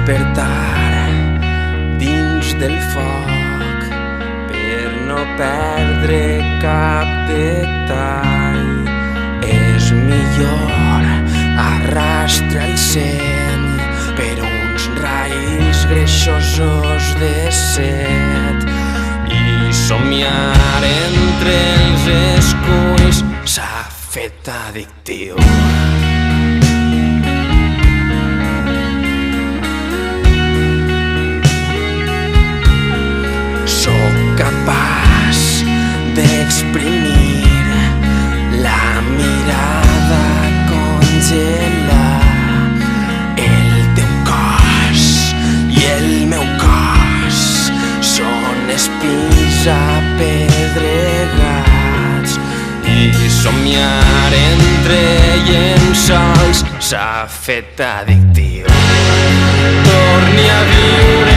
despertar dins del foc per no perdre cap detall. És millor arrastra el seny per uns raïls greixosos de set i somiar entre els esculls s'ha fet addictiu. Sóc capaç d'exprimir la mirada, congelar el teu cos i el meu cos són espills apedregats i somiar entre llençols s'ha fet addictiu. Torni a viure